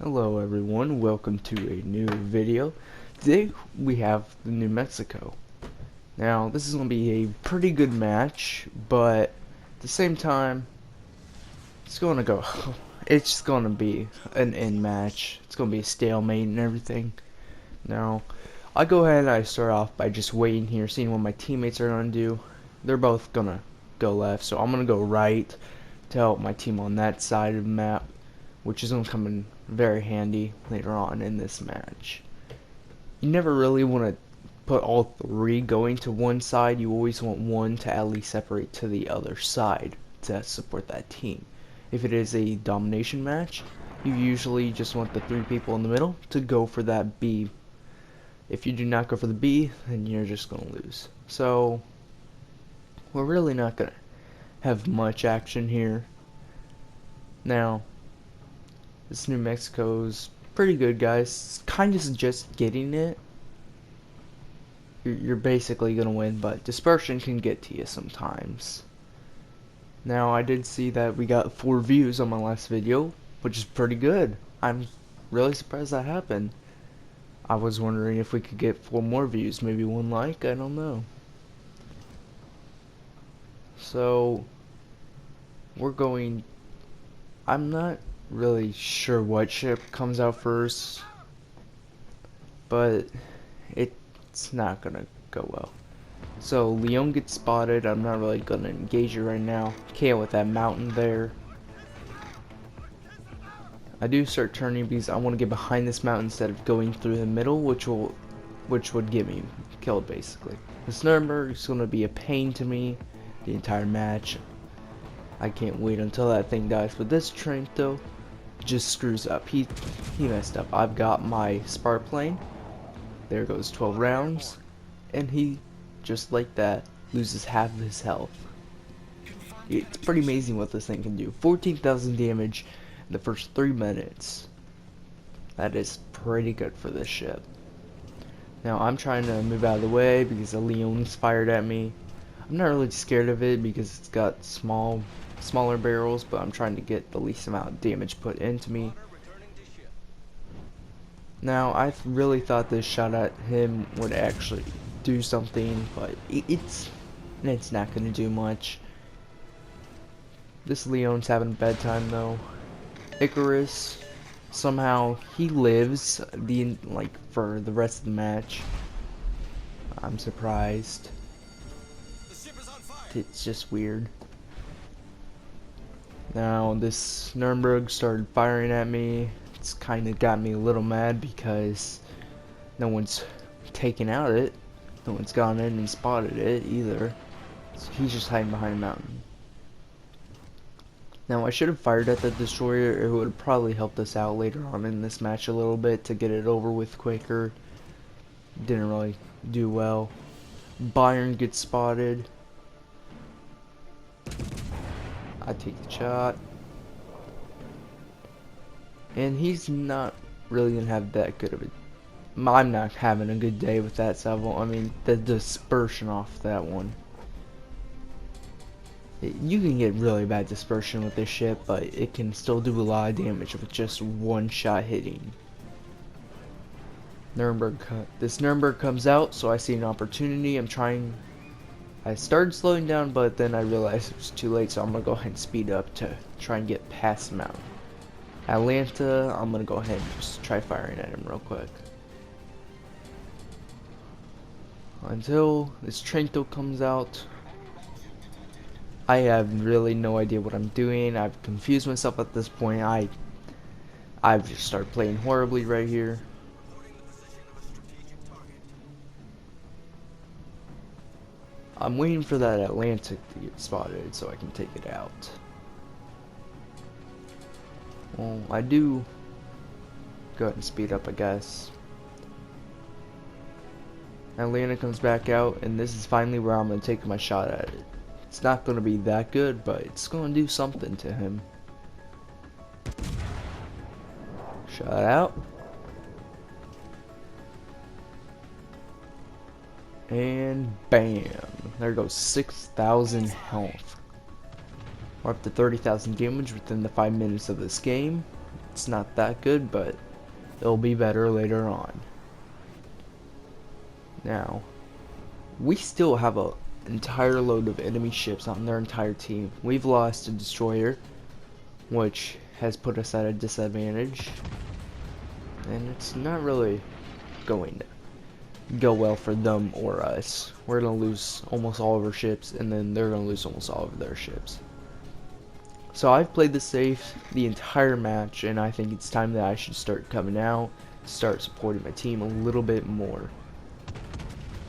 Hello everyone, welcome to a new video. Today we have the New Mexico. Now this is going to be a pretty good match, but at the same time it's going to go it's going to be an end match. It's going to be a stalemate and everything. Now I go ahead and I start off by just waiting here, seeing what my teammates are going to do. They're both going to go left, so I'm going to go right to help my team on that side of the map, which is going to come in very handy later on in this match. You never really want to put all three going to one side. You always want one to at least separate to the other side to support that team. If it is a domination match, you usually just want the three people in the middle to go for that B. If you do not go for the B, then you're just going to lose. So we're really not going to have much action here. Now, this New Mexico's pretty good, guys. Kind of just getting it. You're basically gonna win, but dispersion can get to you sometimes. Now, I did see that we got 4 views on my last video, which is pretty good. I'm really surprised that happened. I was wondering if we could get 4 more views, maybe 1 like, I don't know. So, we're going... I'm not really sure what ship comes out first, but it's not gonna go well. So Leon gets spotted. I'm not really gonna engage it right now. Can't with that mountain there. I do start turning because I want to get behind this mountain instead of going through the middle, which would get me killed basically. This Nuremberg is gonna be a pain to me the entire match. I can't wait until that thing dies. But this Trento just screws up. He messed up. I've got my Spark plane. There goes 12 rounds, and he just like that loses half of his health. It's pretty amazing what this thing can do. 14,000 damage in the first 3 minutes. That is pretty good for this ship. Now I'm trying to move out of the way because the Leon's fired at me. I'm not really scared of it because it's got smaller barrels, but I'm trying to get the least amount of damage put into me. Now I really thought this shot at him would actually do something, but it's not gonna do much. This Leon's having a bad time though. Icarus, somehow he lives for the rest of the match. I'm surprised. It's just weird. Now this Nuremberg started firing at me. It's kind of got me a little mad because no one's taken out it. No one's gone in and spotted it either. So he's just hiding behind a mountain. Now I should have fired at the destroyer. It would have probably helped us out later on in this match a little bit to get it over with quicker. Didn't really do well. Bayern gets spotted. I take the shot. And he's not really gonna have that good of a... I'm not having a good day with that salvo. I mean, the dispersion off that one. You can get really bad dispersion with this ship, but it can still do a lot of damage with just one shot hitting. This Nuremberg comes out, so I see an opportunity. I started slowing down, but then I realized it was too late, so I'm gonna go ahead and speed up to try and get past him out. Atlanta, I'm gonna go ahead and just try firing at him real quick. Until this Trento comes out. I have really no idea what I'm doing. I've confused myself at this point. I've just started playing horribly right here. I'm waiting for that Atlantic to get spotted so I can take it out. Well, I do go ahead and speed up, I guess. Atlanta comes back out, and this is finally where I'm going to take my shot at it. It's not going to be that good, but it's going to do something to him. Shot out. And bam. There goes 6,000 health. We're up to 30,000 damage within the 5 minutes of this game. It's not that good, but it'll be better later on. Now, we still have an entire load of enemy ships on their entire team. We've lost a destroyer, which has put us at a disadvantage, and it's not really going to go well for them or us. We're going to lose almost all of our ships, and then they're going to lose almost all of their ships. So I've played this safe the entire match, and I think it's time that I should start coming out, start supporting my team a little bit more.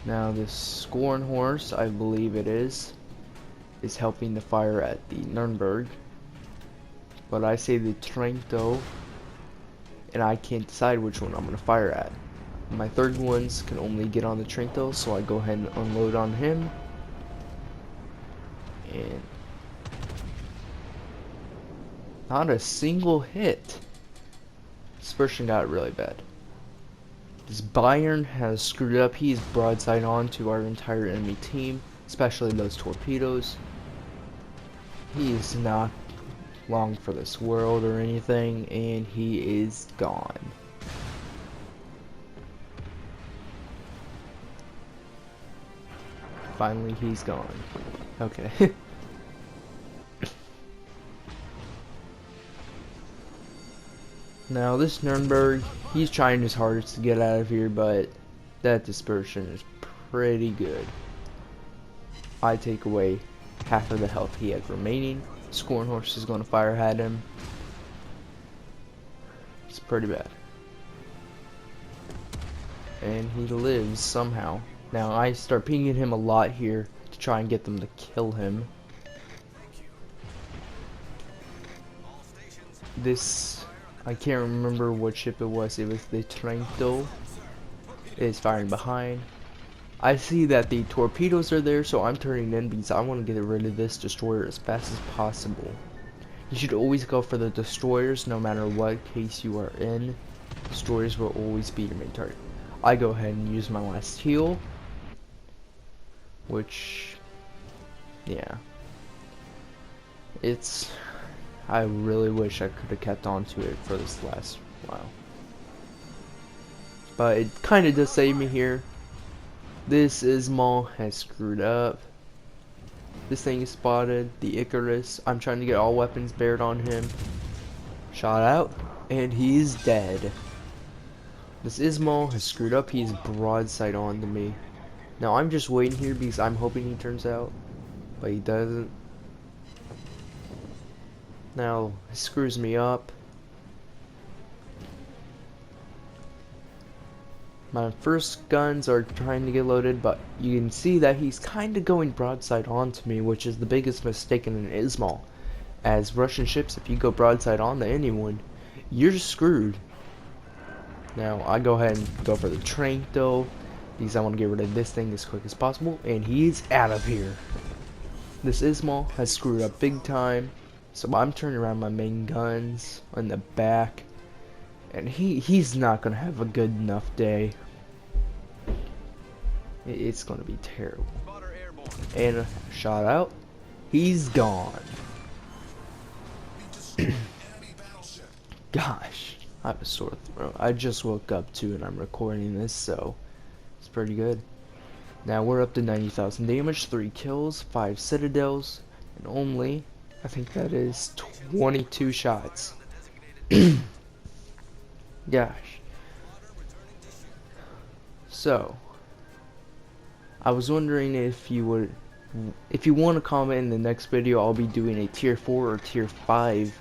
Now this Scorn Horse, I believe it is helping the fire at the Nuremberg. But I say the Trento, and I can't decide which one I'm going to fire at. My third ones can only get on the Trento, so I go ahead and unload on him. And not a single hit. Dispersion got really bad. This Bayern has screwed up. He's broadside on to our entire enemy team, especially those torpedoes. He's not long for this world or anything, and he is gone. Finally, he's gone. Okay. Now this Nuremberg, he's trying his hardest to get out of here, but that dispersion is pretty good. I take away half of the health he had remaining. Scorn Horse is going to fire at him. It's pretty bad. And he lives somehow. Now I start pinging him a lot here to try and get them to kill him. This, I can't remember what ship it was. It was the Trento. It is firing behind. I see that the torpedoes are there, so I'm turning in because I want to get rid of this destroyer as fast as possible. You should always go for the destroyers no matter what case you are in. Destroyers will always be your main target. I go ahead and use my last heal, which, yeah, it's, I really wish I could have kept on to it for this last while. But it kind of does save me here. This Ismail has screwed up. This thing is spotted. The Icarus. I'm trying to get all weapons bared on him. Shot out. And he's dead. This Ismail has screwed up. He's broadside on to me. Now I'm just waiting here because I'm hoping he turns out. But he doesn't. Now he screws me up. My first guns are trying to get loaded, but you can see that he's kind of going broadside onto me, which is the biggest mistake in an Ismail. As Russian ships, if you go broadside on to anyone, you're screwed. Now I go ahead and go for the Trento because I want to get rid of this thing as quick as possible, and he's out of here. This Ismail has screwed up big time, so I'm turning around my main guns on the back. And he's not gonna have a good enough day. It's gonna be terrible. And shot out. He's gone. Gosh, I have a sore throat. I just woke up too, and I'm recording this, so it's pretty good. Now we're up to 90,000 damage, 3 kills, 5 citadels, and only, I think that is 22 shots. Gosh. So, I was wondering if you want to comment in the next video. I'll be doing a tier 4 or tier 5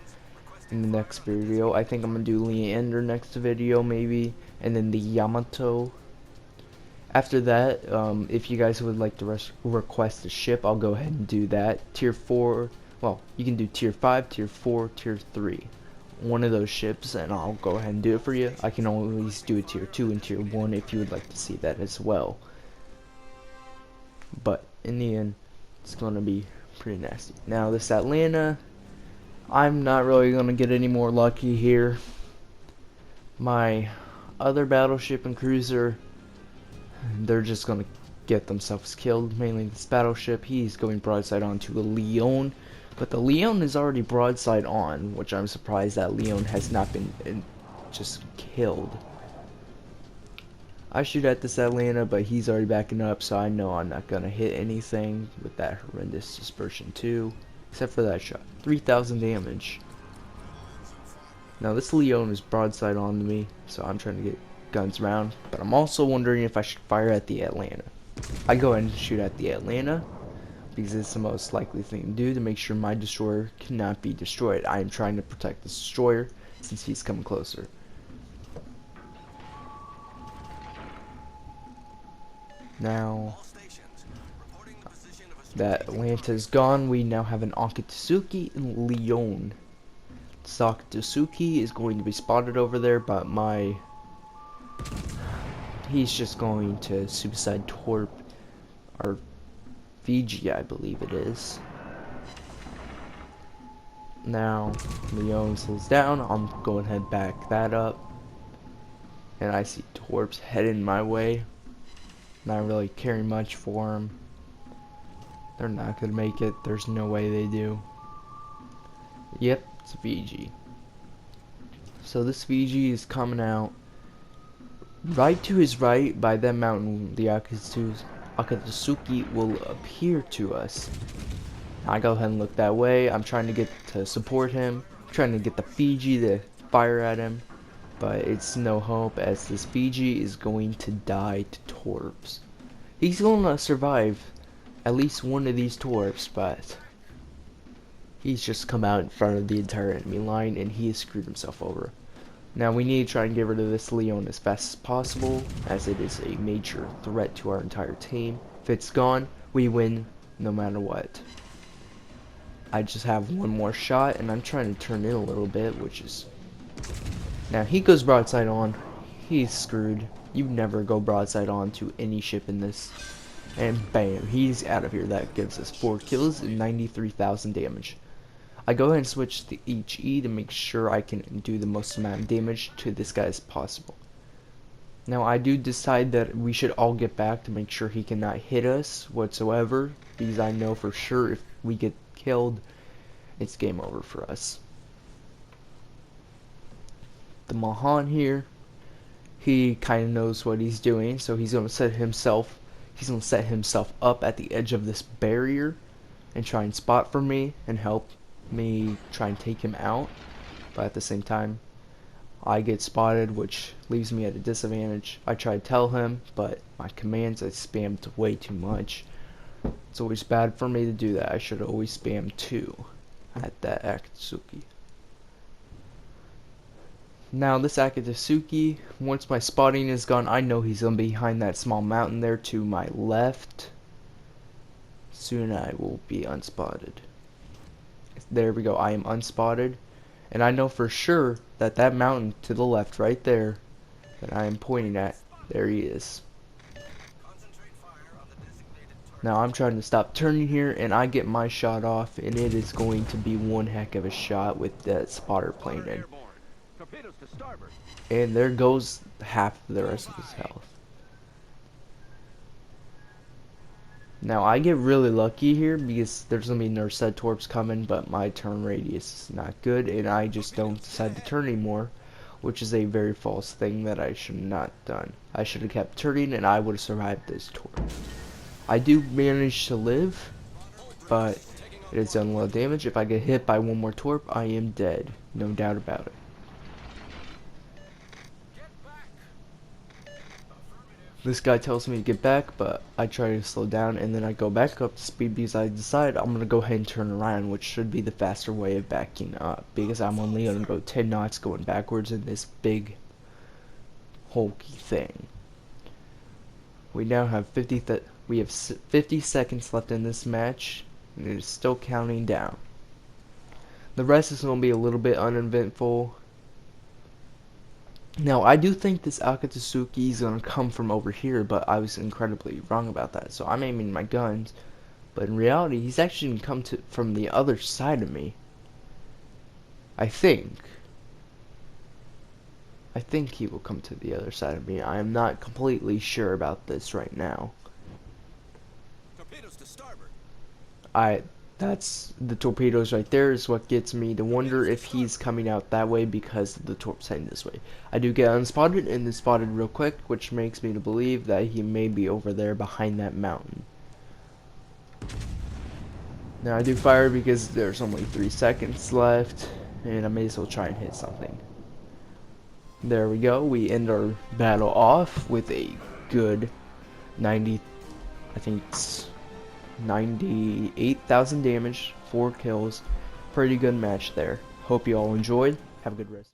in the next video. I think I'm gonna do Leander next video maybe, and then the Yamato. After that, if you guys would like to request a ship, I'll go ahead and do that. Tier 4, well, you can do tier 5, tier 4, tier 3. One of those ships, and I'll go ahead and do it for you. I can always do a tier 2 and tier 1 if you would like to see that as well. But in the end, it's gonna be pretty nasty. Now this Atlanta, I'm not really gonna get any more lucky here. My other battleship and cruiser, they're just gonna get themselves killed. Mainly this battleship, he's going broadside onto a Leon. But the Leon is already broadside on, which I'm surprised that Leon has not been just killed. I shoot at this Atlanta, but he's already backing up, so I know I'm not gonna hit anything with that horrendous dispersion too, except for that shot. 3,000 damage. Now this Leon is broadside on to me, so I'm trying to get guns around, but I'm also wondering if I should fire at the Atlanta. I go ahead and shoot at the Atlanta, because it's the most likely thing to do to make sure my destroyer cannot be destroyed. I am trying to protect the destroyer since he's coming closer. Now that Atlanta is gone, we now have an Akatsuki and Leon. Akatsuki is going to be spotted over there, but he's just going to suicide torp our Fiji, I believe it is. Now Leon slows down. I'm going to head back that up, and I see torps heading my way. Not really caring much for them. They're not gonna make it. There's no way they do. Yep, it's Fiji. So this Fiji is coming out. Right to his right, by that mountain, the Akatsuki will appear to us. I go ahead and look that way. I'm trying to get to support him. I'm trying to get the Fiji to fire at him. But it's no hope, as this Fiji is going to die to torps. He's going to survive at least one of these torps, but he's just come out in front of the entire enemy line and he has screwed himself over. Now we need to try and get rid of this Leon as fast as possible, as it is a major threat to our entire team. If it's gone, we win no matter what. I just have one more shot and I'm trying to turn in a little bit, which is... Now he goes broadside on. He's screwed. You never go broadside on to any ship in this. And bam, he's out of here. That gives us 4 kills and 93,000 damage. I go ahead and switch to HE to make sure I can do the most amount of damage to this guy as possible. Now I do decide that we should all get back to make sure he cannot hit us whatsoever, because I know for sure if we get killed, it's game over for us. The Mahan here, he kind of knows what he's doing, so he's going to set himself up at the edge of this barrier and try and spot for me and help me try and take him out. But at the same time, I get spotted, which leaves me at a disadvantage. I try to tell him, but my commands I spammed way too much. It's always bad for me to do that. I should always spam 2 at that Akatsuki. Now this Akatsuki, once my spotting is gone, I know he's going to be behind that small mountain there to my left. Soon I will be unspotted. There we go, I am unspotted. And I know for sure that that mountain to the left right there that I am pointing at, there he is. Now I'm trying to stop turning here and I get my shot off, and it is going to be one heck of a shot with that spotter plane in. And there goes half of the rest of his health. Now I get really lucky here because there's going to be Nurset Torps coming, but my turn radius is not good and I just don't decide to turn anymore, which is a very false thing that I should not done. I should have kept turning and I would have survived this torp. I do manage to live, but it has done a lot of damage. If I get hit by one more torp, I am dead. No doubt about it. This guy tells me to get back, but I try to slow down and then I go back up to speed because I decide I'm going to go ahead and turn around, which should be the faster way of backing up, because I'm only going to go 10 knots going backwards in this big hulky thing. We now have 50 seconds left in this match and it is still counting down. The rest is going to be a little bit uneventful. Now, I do think this Akatsuki is going to come from over here, but I was incredibly wrong about that. So I'm aiming my guns, but in reality, he's actually going to come from the other side of me. I think he will come to the other side of me. I am not completely sure about this right now. Torpedoes to starboard. That's the torpedoes right there is what gets me to wonder if he's coming out that way because the torp's heading this way. I do get unspotted and then spotted real quick, which makes me to believe that he may be over there behind that mountain. Now I do fire because there's only 3 seconds left, and I may as well try and hit something. There we go. We end our battle off with a good 90, I think it's 98,000 damage, 4 kills. Pretty good match there. Hope you all enjoyed. Have a good rest.